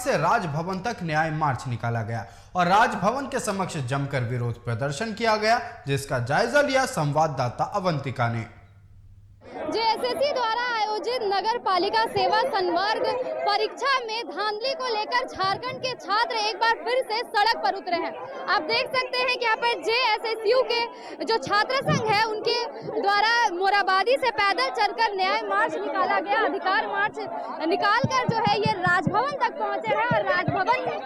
से राजभवन तक न्याय मार्च निकाला गया और राजभवन के समक्ष जमकर विरोध प्रदर्शन किया गया, जिसका जायजा लिया संवाददाता अवंतिका ने। जेएसएससी द्वारा आयोजित नगर पालिका सेवा संवर्ग परीक्षा में धांधली को लेकर झारखंड के छात्र एक बार फिर से सड़क पर उतरे हैं। आप देख सकते हैं कि यहाँ पर जेएसएसयू के जो छात्र संघ है उनके द्वारा मोराबादी से पैदल चलकर न्याय मार्च निकाला गया। अधिकार मार्च निकालकर जो है ये राजभवन तक पहुंचे हैं और राजभवन में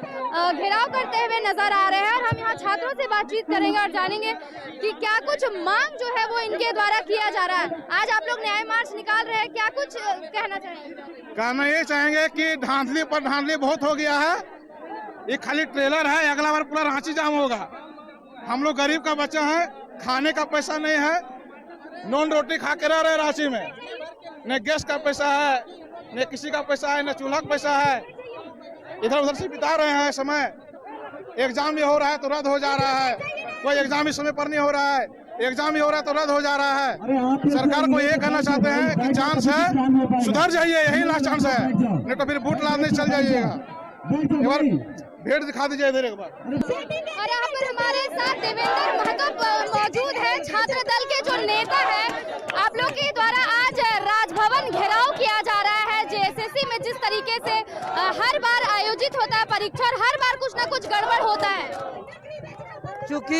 घेराव करते हुए नजर आ रहे हैं। और हम यहाँ छात्रों से बातचीत करेंगे और जानेंगे कि क्या कुछ मांग जो है वो इनके द्वारा किया जा रहा है। आज आप लोग न्याय मार्च निकाल रहे हैं, क्या कुछ कहना चाहेंगे? कहना ये चाहेंगे कि धांधली पर धांधली बहुत हो गया है। ये खाली ट्रेलर है, अगला बार पूरा रांची जाम होगा। हम लोग गरीब का बच्चा है, खाने का पैसा नहीं है, नॉन रोटी खा के रह रहे रांची में। न गैस का पैसा है, न किसी का पैसा है, न चूल्हा का पैसा है। इधर उधर से बिता रहे हैं समय। एग्जाम भी हो रहा है तो रद्द हो जा रहा है, कोई एग्जाम इस समय पर नहीं हो रहा है, एग्जाम ही हो रहा है तो रद्द हो जा रहा है। सरकार को ये कहना चाहते हैं कि चांस है, सुधर जाइए, यही लास्ट चांस है, नहीं तो फिर बूट लादने चल जाइएगा। एक बार भेड़ दिखा दीजिए इधर एक बार। और यहाँ पर हमारे साथ देवेंद्र महतो मौजूद है, छात्र दल के जो नेता है। आप लोग के द्वारा आज राजभवन घेराव किया जा रहा है। जेएसएससी में जिस तरीके से हर बार आयोजित होता है परीक्षा और हर बार कुछ न कुछ गड़बड़ होता है, क्योंकि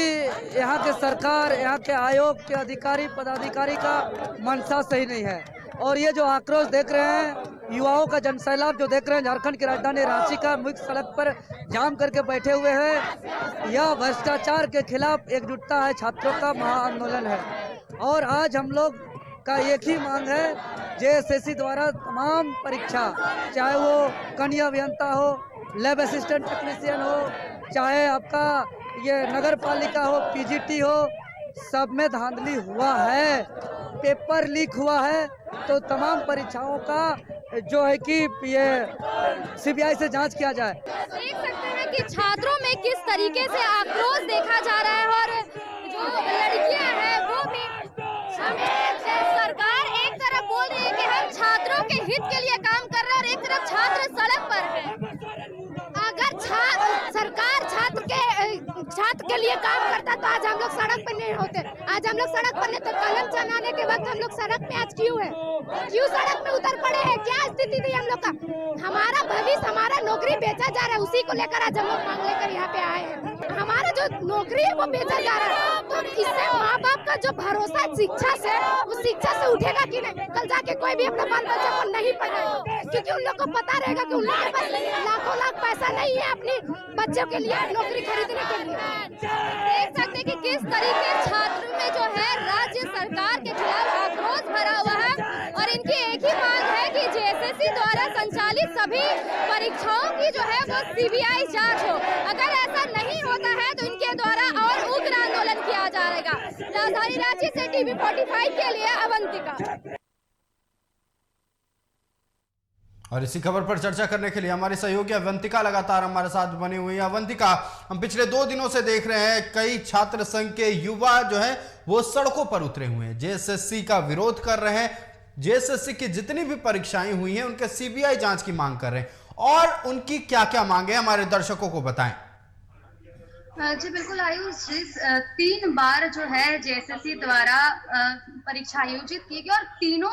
यहाँ के सरकार, यहाँ के आयोग के अधिकारी पदाधिकारी का मंशा सही नहीं है। और ये जो आक्रोश देख रहे हैं, युवाओं का जनसैलाब जो देख रहे हैं, झारखंड की राजधानी रांची का मुख्य सड़क पर जाम करके बैठे हुए हैं। यह भ्रष्टाचार के खिलाफ एकजुटता है, छात्रों का महाआंदोलन है। और आज हम लोग का एक ही मांग है, जेएसएससी द्वारा तमाम परीक्षा, चाहे वो कन्या अभियंता हो, लैब असिस्टेंट टेक्नीशियन हो, चाहे आपका ये नगर पालिका हो, पीजीटी हो, सब में धांधली हुआ है, पेपर लीक हुआ है। तो तमाम परीक्षाओं का जो है कि ये सीबीआई से जांच किया जाए। देख सकते हैं कि छात्रों में किस तरीके से आक्रोश देखा जा रहा है। और जो लड़कियां हैं वो भी, हमें सरकार एक तरफ बोल रही है कि हम छात्रों के हित के लिए काम कर रहे हैं और एक तरफ छात्र सड़क पर है। अगर सरकार छात्र के लिए काम करता तो आज हम लोग सड़क पर नहीं होते। आज हम लोग सड़क पर नहीं तो कलम चलाने के वक्त हम लोग सड़क पे आज क्यों सड़क पे उतर पड़े हैं? क्या स्थिति थी हम लोग का? हमारा भविष्य, हमारा नौकरी बेचा जा रहा है, उसी को लेकर आज हम लोग मांग लेकर यहाँ पे आए हैं। हमारा जो नौकरी है वो बेचा जा रहा है, तो इससे माँ बाप का जो भरोसा शिक्षा से, उस शिक्षा से उठेगा कि नहीं? कल जाके कोई भी अपना बाल बच्चा को नहीं पढ़ाएगा, क्योंकि उन लोग को पता रहेगा कि उन लोग के पास लाखों लाख पैसा नहीं है अपने बच्चों के लिए नौकरी खरीदने के लिए। देख सकते हैं कि किस तरीके छात्रों में जो है राज्य सरकार के खिलाफ आक्रोश भरा हुआ है। और इनकी एक ही मांग है कि जेएसएससी द्वारा संचालित सभी परीक्षाओं की जो है वो सीबीआई जांच हो। अगर ऐसा नहीं होता है तो इनके द्वारा और उग्र आंदोलन किया जाएगा। राजधानी रांची से टीवी 45 के लिए अवंतिका। और इसी खबर पर चर्चा करने के लिए हमारे सहयोगी अवंतिका लगातार हमारे साथ बनी हुई है। अवंतिका, हम पिछले 2 दिनों से देख रहे हैं कई छात्र संघ के युवा जो है वो सड़कों पर उतरे हुए हैं, जेएसएससी का विरोध कर रहे हैं, जेएसएससी की जितनी भी परीक्षाएं हुई हैं उनके सीबीआई जांच की मांग कर रहे हैं। और उनकी क्या क्या मांगे हमारे दर्शकों को बताएं। जी बिल्कुल आयुष जी, 3 बार जो है जेएसएससी द्वारा परीक्षा आयोजित की गई और तीनों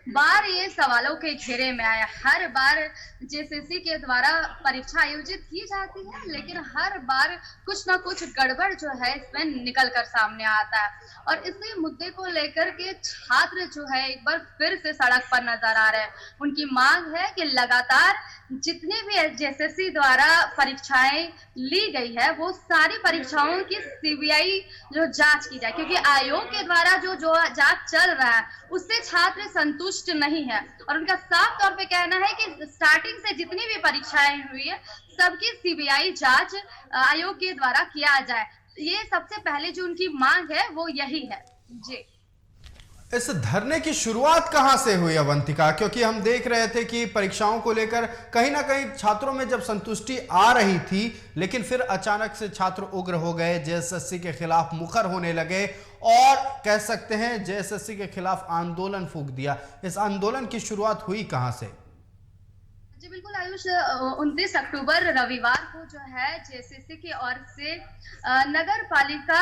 बार ये सवालों के घेरे में आया। हर बार जेएसएससी के द्वारा परीक्षा आयोजित की जाती है, लेकिन हर बार कुछ ना कुछ गड़बड़ जो है इसमें निकल कर सामने आता है। और इसी मुद्दे को लेकर के छात्र जो है एक बार फिर से सड़क पर नजर आ रहे हैं। उनकी मांग है कि लगातार जितनी भी जेएसएससी द्वारा परीक्षाएं ली गई है वो सारी परीक्षाओं की सीबीआई जो जांच की जाए, क्योंकि आयोग के द्वारा जो जांच चल रहा है उससे छात्र संतुष्ट नहीं है। और उनका साफ तौर पे कहना है कि स्टार्टिंग से जितनी भी परीक्षाएं हुई है सबकी सीबीआई जांच आयोग के द्वारा किया जाए। ये सबसे पहले जो उनकी मांग है वो यही है। जी, इस धरने की शुरुआत कहां से हुई अवंतिका? क्योंकि हम देख रहे थे कि परीक्षाओं को लेकर कहीं ना कहीं छात्रों में जब संतुष्टि आ रही थी, लेकिन फिर अचानक से छात्र उग्र हो गए, जेएसएससी के खिलाफ मुखर होने लगे और कह सकते हैं जेएसएससी के खिलाफ आंदोलन फूंक दिया। इस आंदोलन की शुरुआत हुई कहां से? जी बिल्कुल आयुष, 29 अक्टूबर रविवार को जो है जेएसएससी की ओर से नगर पालिका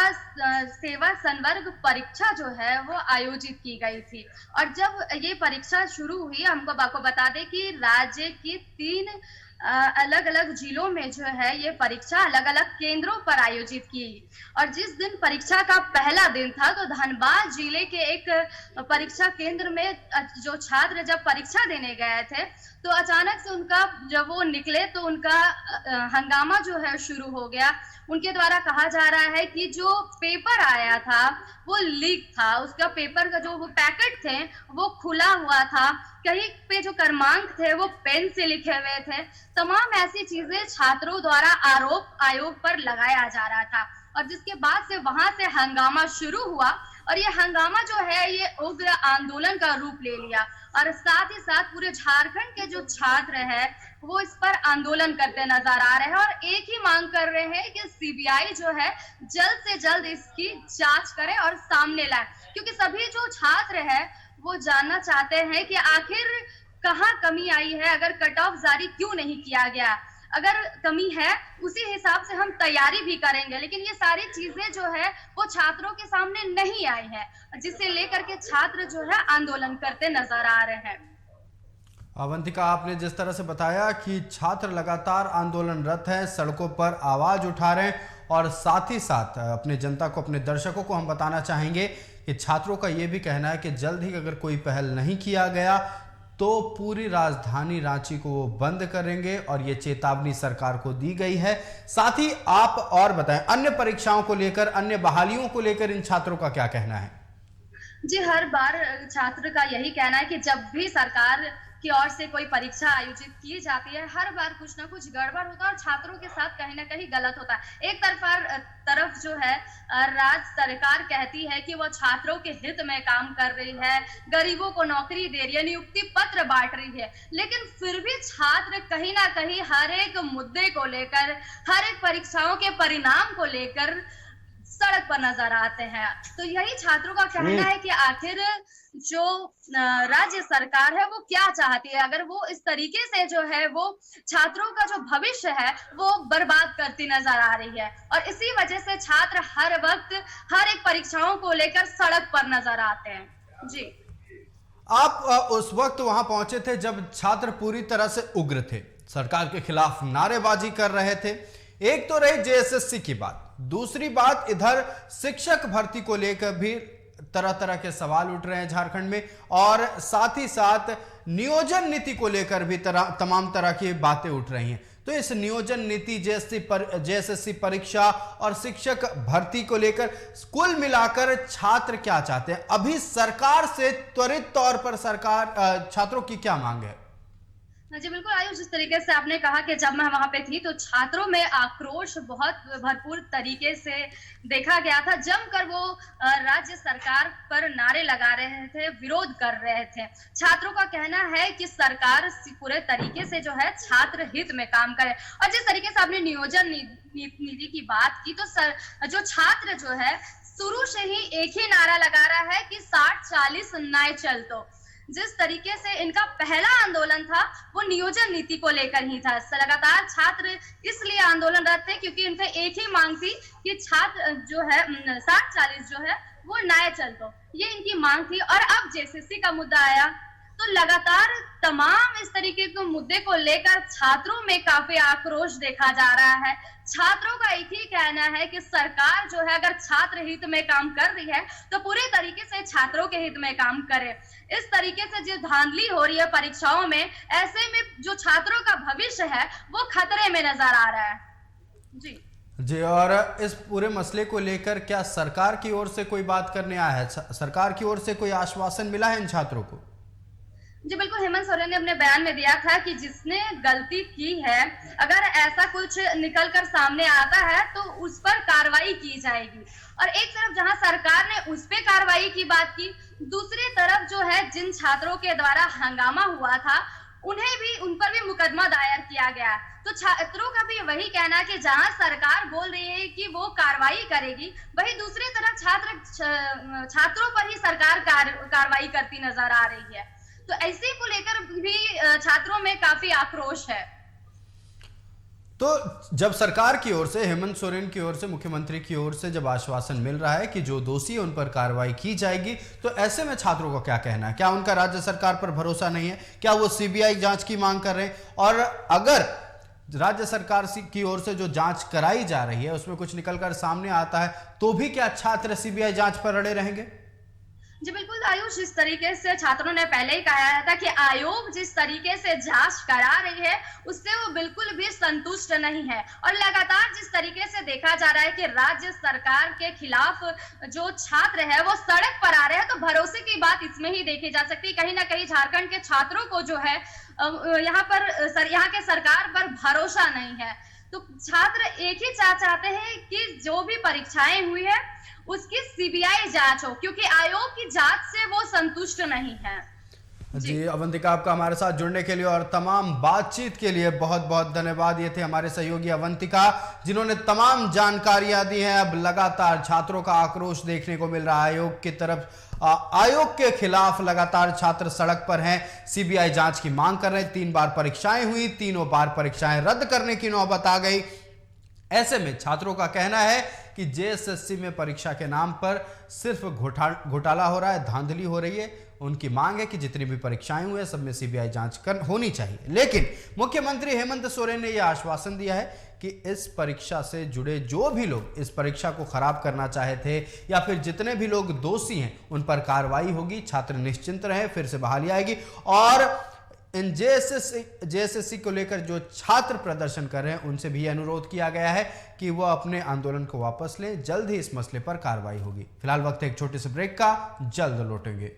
सेवा संवर्ग परीक्षा जो है वो आयोजित की गई थी। और जब ये परीक्षा शुरू हुई, हमको आपको बता दें कि राज्य की 3 अलग अलग जिलों में जो है ये परीक्षा अलग अलग केंद्रों पर आयोजित की। और जिस दिन परीक्षा का पहला दिन था तो धनबाद जिले के एक परीक्षा केंद्र में जो छात्र जब परीक्षा देने गए थे तो अचानक से उनका जब वो निकले तो उनका हंगामा जो है शुरू हो गया। उनके द्वारा कहा जा रहा है कि जो पेपर आया था वो लीक था, उसका पेपर का जो वो पैकेट थे वो खुला हुआ था, कहीं पे जो क्रमांक थे वो पेन से लिखे हुए थे। तमाम ऐसी चीजें छात्रों द्वारा आरोप आयोग पर लगाया जा रहा था और जिसके बाद से वहां से हंगामा शुरू हुआ और ये हंगामा जो है ये उग्र आंदोलन का रूप ले लिया। और साथ ही साथ पूरे झारखंड के जो छात्र हैं वो इस पर आंदोलन करते नजर आ रहे हैं और एक ही मांग कर रहे हैं कि सीबीआई जो है जल्द से जल्द इसकी जांच करे और सामने लाए, क्योंकि सभी जो छात्र हैं वो जानना चाहते हैं कि आखिर कहाँ कमी आई है, अगर कट ऑफ जारी क्यों नहीं किया गया। अगर कमी है उसी हिसाब से हम तैयारी भी करेंगे, लेकिन ये सारी चीजें जो है वो छात्रों के सामने नहीं आई है, जिसे लेकर के छात्र जो है आंदोलन करते नजर आ रहे हैं। अवंतिका, आपने जिस तरह से बताया कि छात्र लगातार आंदोलनरत हैं, सड़कों पर आवाज उठा रहे हैं और साथ ही साथ अपने जनता को, अपने दर्शकों को हम बताना चाहेंगे कि छात्रों का ये भी कहना है कि जल्द ही अगर कोई पहल नहीं किया गया तो पूरी राजधानी रांची को वो बंद करेंगे और ये चेतावनी सरकार को दी गई है। साथ ही आप और बताएं, अन्य परीक्षाओं को लेकर, अन्य बहालियों को लेकर इन छात्रों का क्या कहना है? जी, हर बार छात्र का यही कहना है कि जब भी सरकार की ओर से कोई परीक्षा आयोजित की जाती है हर बार कुछ ना कुछ गड़बड़ होता है और छात्रों के साथ कहीं ना कहीं गलत होता है। एक तरफ जो है राज्य सरकार कहती है कि वो छात्रों के हित में काम कर रही है, गरीबों को नौकरी दे रही है, नियुक्ति पत्र बांट रही है, लेकिन फिर भी छात्र कहीं ना कहीं हर एक मुद्दे को लेकर, हर एक परीक्षाओं के परिणाम को लेकर सड़क पर नजर आते हैं। तो यही छात्रों का कहना है कि आखिर जो राज्य सरकार है वो क्या चाहती है, अगर वो इस तरीके से जो है वो छात्रों का जो भविष्य है वो बर्बाद करती नजर आ रही है और इसी वजह से छात्र हर वक्त हर एक परीक्षाओं को लेकर सड़क पर नजर आते हैं। जी, आप उस वक्त वहां पहुंचे थे जब छात्र पूरी तरह से उग्र थे, सरकार के खिलाफ नारेबाजी कर रहे थे। एक तो रही जेएसएससी की बात, दूसरी बात इधर शिक्षक भर्ती को लेकर भी तरह तरह के सवाल उठ रहे हैं झारखंड में और साथ ही साथ नियोजन नीति को लेकर भी तमाम तरह की बातें उठ रही हैं। तो इस नियोजन नीति, जेएसएससी परीक्षा और शिक्षक भर्ती को लेकर कुल मिलाकर छात्र क्या चाहते हैं? अभी सरकार से त्वरित तौर पर छात्रों की क्या मांग है? जी बिल्कुल आयुष, जिस तरीके से आपने कहा कि जब मैं वहां पे थी तो छात्रों में आक्रोश बहुत भरपूर तरीके से देखा गया था, जमकर वो राज्य सरकार पर नारे लगा रहे थे, विरोध कर रहे थे। छात्रों का कहना है कि सरकार पूरे तरीके से जो है छात्र हित में काम करे और जिस तरीके से आपने नियोजन नीति की बात की तो जो छात्र जो है शुरू से ही एक ही नारा लगा रहा है कि 60-40 न्याय चल। तो जिस तरीके से इनका पहला आंदोलन था वो नियोजन नीति को लेकर ही था। लगातार छात्र इसलिए आंदोलनरत थे क्योंकि इनसे एक ही मांग थी कि छात्र जो है 60-40 जो है वो न्याय चल। तो ये इनकी मांग थी और अब जेएसएससी का मुद्दा आया तो लगातार तमाम इस तरीके के मुद्दे को लेकर छात्रों में काफी आक्रोश देखा जा रहा है। छात्रों का एक ही कहना है कि सरकार जो है अगर छात्र हित में काम कर रही है तो पूरे तरीके से छात्रों के हित में काम करे। इस तरीके से जो धांधली हो रही है परीक्षाओं में, ऐसे में जो छात्रों का भविष्य है वो खतरे में नजर आ रहा है। जी, और इस पूरे मसले को लेकर क्या सरकार की ओर से कोई बात करने आया है? सरकार की ओर से कोई आश्वासन मिला है इन छात्रों को? जी बिल्कुल, हेमंत सोरेन ने अपने बयान में दिया था कि जिसने गलती की है अगर ऐसा कुछ निकल कर सामने आता है तो उस पर कार्रवाई की जाएगी। और एक तरफ जहां सरकार ने उस पे कार्रवाई की बात की, दूसरी तरफ जो है जिन छात्रों के द्वारा हंगामा हुआ था उन पर भी मुकदमा दायर किया गया। तो छात्रों का भी वही कहना है कि जहां सरकार बोल रही है कि वो कार्रवाई करेगी, वही दूसरी तरफ छात्रों पर ही सरकार कार्रवाई करती नजर आ रही है। तो ऐसे को लेकर भी छात्रों में काफी आक्रोश है। तो जब सरकार की ओर से, हेमंत सोरेन की ओर से, मुख्यमंत्री की ओर से जब आश्वासन मिल रहा है कि जो दोषी है उन पर कार्रवाई की जाएगी, तो ऐसे में छात्रों को क्या कहना है? क्या उनका राज्य सरकार पर भरोसा नहीं है? क्या वो सीबीआई जांच की मांग कर रहे हैं? और अगर राज्य सरकार की ओर से जो जांच कराई जा रही है उसमें कुछ निकलकर सामने आता है, तो भी क्या छात्र सीबीआई जांच पर अड़े रहेंगे? जी बिल्कुल आयुष, जिस तरीके से छात्रों ने पहले ही कहा था कि आयोग जिस तरीके से जांच करा रही है उससे वो बिल्कुल भी संतुष्ट नहीं है, और लगातार जिस तरीके से देखा जा रहा है कि राज्य सरकार के खिलाफ जो छात्र है वो सड़क पर आ रहे हैं, तो भरोसे की बात इसमें ही देखी जा सकती है। कहीं ना कहीं झारखंड के छात्रों को जो है यहाँ के सरकार पर भरोसा नहीं है। तो छात्र एक ही चाहते हैं कि जो भी परीक्षाएं हुई है उसकी सीबीआई जांच हो, क्योंकि आयोग की जांच से वो संतुष्ट नहीं है। जी अवंतिका, आपका हमारे साथ जुड़ने के लिए और तमाम बातचीत के लिए बहुत बहुत धन्यवाद। ये थे हमारे सहयोगी अवंतिका, जिन्होंने तमाम जानकारियां दी हैं। अब लगातार छात्रों का आक्रोश देखने को मिल रहा है आयोग की तरफ। आयोग के खिलाफ लगातार छात्र सड़क पर हैं, सीबीआई जांच की मांग कर रहे हैं। 3 बार परीक्षाएं हुई, तीनों बार परीक्षाएं रद्द करने की नौबत आ गई। ऐसे में छात्रों का कहना है कि जेएसएससी में परीक्षा के नाम पर सिर्फ घोटाला हो रहा है, धांधली हो रही है। उनकी मांग है कि जितनी भी परीक्षाएं हुई है सब में सीबीआई जांच होनी चाहिए। लेकिन मुख्यमंत्री हेमंत सोरेन ने यह आश्वासन दिया है कि इस परीक्षा से जुड़े जो भी लोग इस परीक्षा को खराब करना चाहे थे या फिर जितने भी लोग दोषी हैं उन पर कार्रवाई होगी। छात्र निश्चिंत रहें, फिर से बहाली आएगी। और इन जेएसएससी को लेकर जो छात्र प्रदर्शन कर रहे हैं उनसे भी अनुरोध किया गया है कि वह अपने आंदोलन को वापस लें। जल्द ही इस मसले पर कार्रवाई होगी। फिलहाल वक्त है एक छोटे से ब्रेक का, जल्द लौटेंगे।